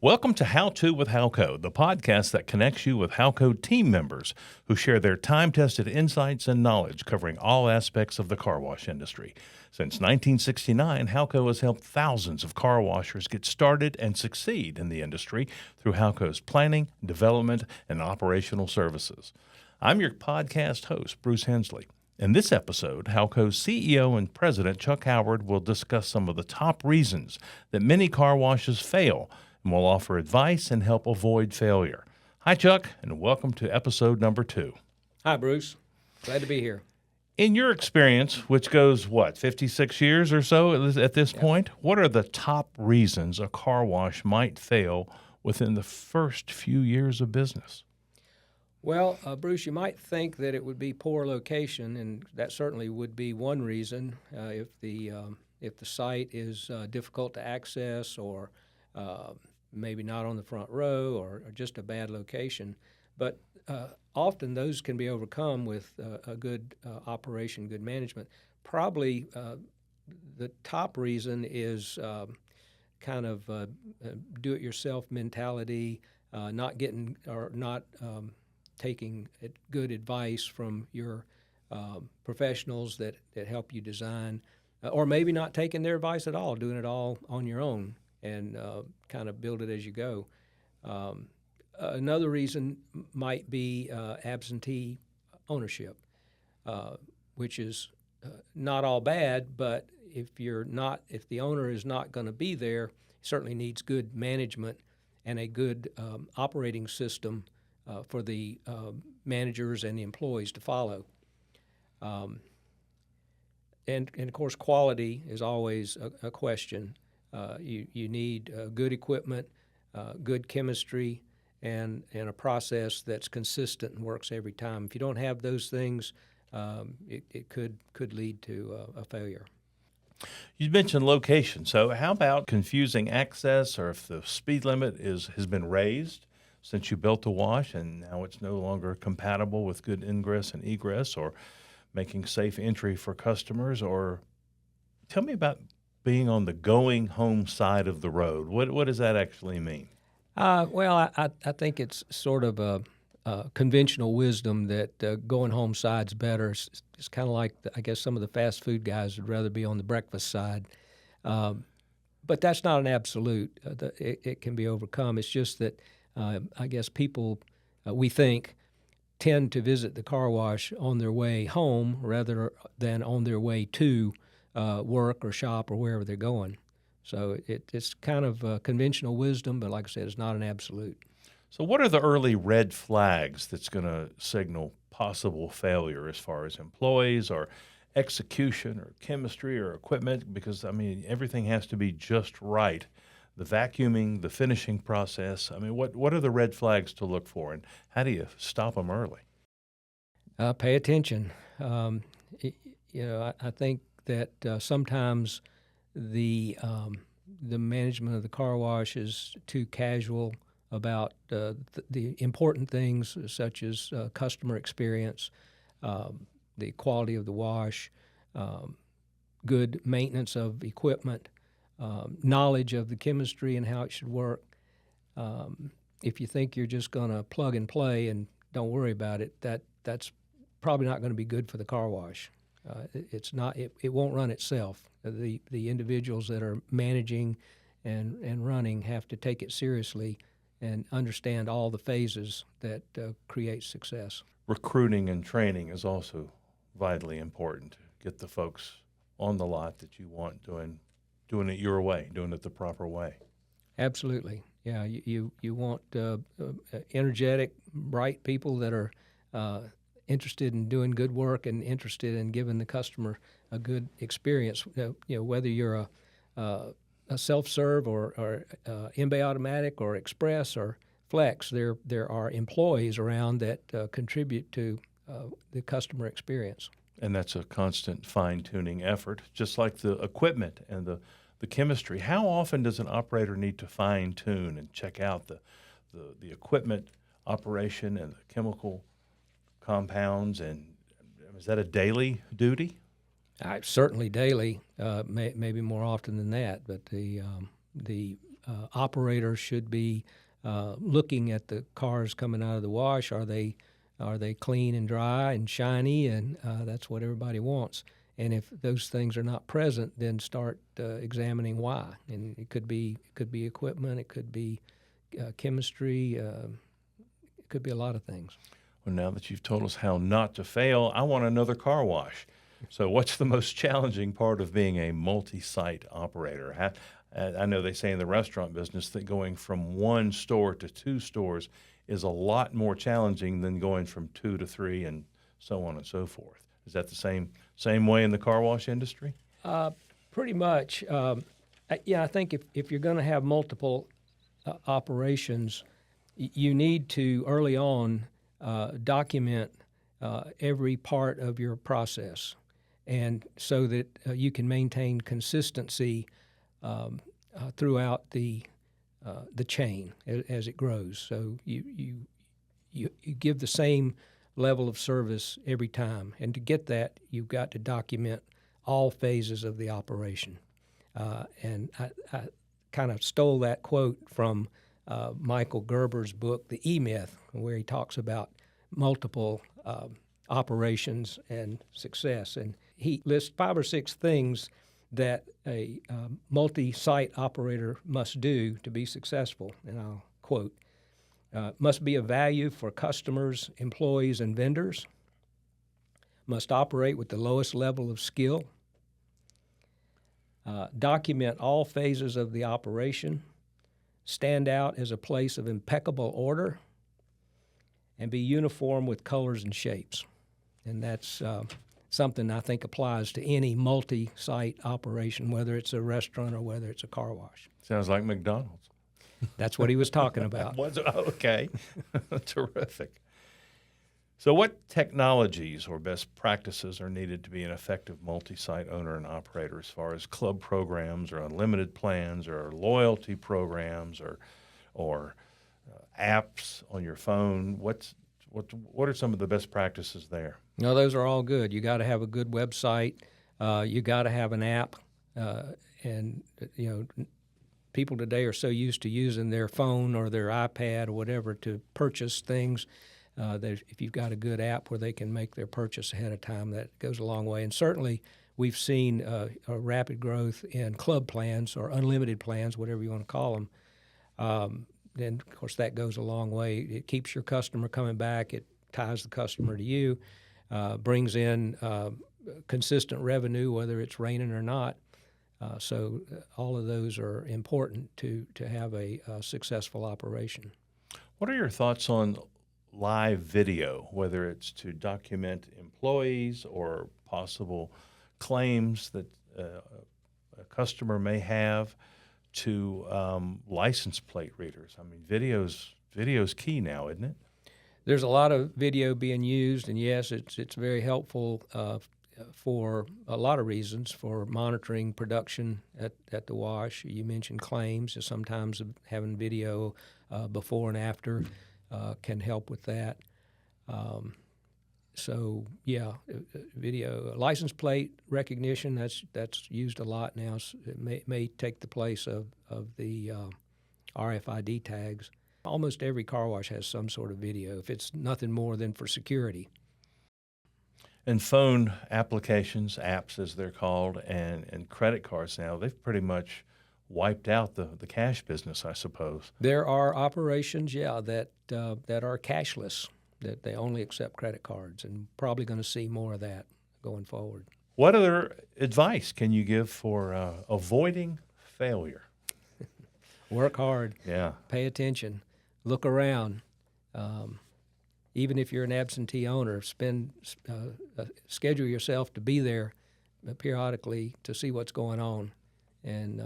Welcome to How To with Howco, the podcast that connects you with Howco team members who share their time-tested insights and knowledge covering all aspects of the car wash industry. Since 1969, Howco has helped thousands of car washers get started and succeed in the industry through Howco's planning, development, and operational services. I'm your podcast host, Bruce Hensley. In this episode, Howco's CEO and President Chuck Howard will discuss some of the top reasons that many car washes fail and will offer advice and help avoid failure. Hi, Chuck, and welcome to episode number 2. Hi, Bruce. Glad to be here. In your experience, which goes, 56 years or so at this point, what are the top reasons a car wash might fail within the first few years of business? Well, Bruce, you might think that it would be poor location, and that certainly would be one reason if the site is difficult to access or maybe not on the front row or just a bad location. But often those can be overcome with a good operation, good management. Probably the top reason is kind of do-it-yourself mentality, not taking good advice from your professionals that help you design, or maybe not taking their advice at all, doing it all on your own and kind of build it as you go. Another reason might be absentee ownership, which is not all bad, but if the owner is not going to be there, certainly needs good management and a good operating system for the managers and the employees to follow. And of course, quality is always a question. You need good equipment, good chemistry, and a process that's consistent and works every time. If you don't have those things, it could lead to a failure. You mentioned location. So how about confusing access, or if the speed limit has been raised since you built the wash and now it's no longer compatible with good ingress and egress, or making safe entry for customers? Or tell me about being on the going home side of the road. What does that actually mean? Well, I think it's sort of a conventional wisdom that going home side's better. It's kind of like, I guess, some of the fast food guys would rather be on the breakfast side. But that's not an absolute. It can be overcome. It's just that I guess people, we think, tend to visit the car wash on their way home rather than on their way to work or shop or wherever they're going. So it's kind of conventional wisdom, but like I said, it's not an absolute. So what are the early red flags that's going to signal possible failure as far as employees or execution or chemistry or equipment? Because, I mean, everything has to be just right. The vacuuming, the finishing process. I mean, what are the red flags to look for, and how do you stop them early? Pay attention. I think that sometimes the management of the car wash is too casual about the important things such as customer experience, the quality of the wash, good maintenance of equipment, knowledge of the chemistry and how it should work. If you think you're just going to plug and play and don't worry about it, that's probably not going to be good for the car wash. It's not. It won't run itself. The individuals that are managing and running have to take it seriously and understand all the phases that create success. Recruiting and training is also vitally important to get the folks on the lot that you want doing it your way, doing it the proper way. Absolutely. Yeah, you want energetic, bright people that are interested in doing good work and interested in giving the customer a good experience. Whether you're a self-serve or in-bay automatic or express or flex, there are employees around that contribute to the customer experience. And that's a constant fine-tuning effort, just like the equipment and the chemistry. How often does an operator need to fine-tune and check out the equipment operation and the chemical compounds? And is that a daily duty? Certainly daily, maybe more often than that. But the operator should be looking at the cars coming out of the wash. Are they clean and dry and shiny? And that's what everybody wants. And if those things are not present, then start examining why. And it could be equipment, it could be chemistry, it could be a lot of things. Well, now that you've told us how not to fail, I want another car wash. So what's the most challenging part of being a multi-site operator? I know they say in the restaurant business that going from one store to two stores is a lot more challenging than going from 2 to 3 and so on and so forth. Is that the same way in the car wash industry? Pretty much. I think if you're going to have multiple operations, you need to early on document every part of your process, and so that you can maintain consistency throughout the chain as it grows. So you give the same level of service every time, and to get that, you've got to document all phases of the operation. And I kind of stole that quote from Michael Gerber's book, The E-Myth, where he talks about multiple operations and success. And he lists 5 or 6 things that a multi-site operator must do to be successful. And I'll quote, must be of value for customers, employees, and vendors, must operate with the lowest level of skill, document all phases of the operation, stand out as a place of impeccable order, and be uniform with colors and shapes. And that's something I think applies to any multi-site operation, whether it's a restaurant or whether it's a car wash. Sounds like McDonald's. That's what he was talking about. Okay. Terrific. So what technologies or best practices are needed to be an effective multi-site owner and operator as far as club programs or unlimited plans or loyalty programs or apps on your phone? What are some of the best practices there? No, those are all good. You got to have a good website. You got to have an app. And, people today are so used to using their phone or their iPad or whatever to purchase things. That if you've got a good app where they can make their purchase ahead of time, that goes a long way. And certainly we've seen a rapid growth in club plans or unlimited plans, whatever you want to call them. Then, of course, that goes a long way. It keeps your customer coming back. It ties the customer to you, brings in consistent revenue, whether it's raining or not. So all of those are important to have a successful operation. What are your thoughts on live video, whether it's to document employees or possible claims that a customer may have, to license plate readers? I mean, video's key now, isn't it? There's a lot of video being used, and yes, it's very helpful for a lot of reasons, for monitoring production at the wash. You mentioned claims. Sometimes having video before and after can help with that. So yeah, video license plate recognition, that's used a lot now. It may take the place of the RFID tags. Almost every car wash has some sort of video, if it's nothing more than for security. And phone applications, apps as they're called, and credit cards now, they've pretty much wiped out the cash business, I suppose. There are operations, that are cashless, that they only accept credit cards, and probably going to see more of that going forward. What other advice can you give for avoiding failure? Work hard. Yeah. Pay attention. Look around. Even if you're an absentee owner, schedule yourself to be there periodically to see what's going on, and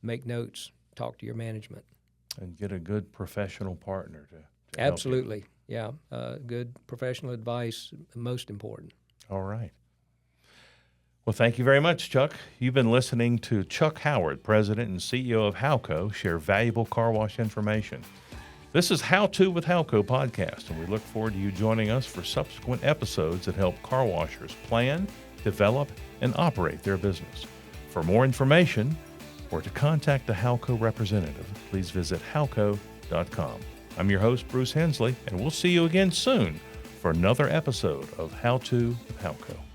make notes. Talk to your management. And get a good professional partner to Absolutely. Yeah. Good professional advice, most important. All right. Well, thank you very much, Chuck. You've been listening to Chuck Howard, President and CEO of Howco, share valuable car wash information. This is How To with Howco podcast, and we look forward to you joining us for subsequent episodes that help car washers plan, develop, and operate their business. For more information, or to contact a Howco representative, please visit howco.com. I'm your host, Bruce Hensley, and we'll see you again soon for another episode of How To with Howco.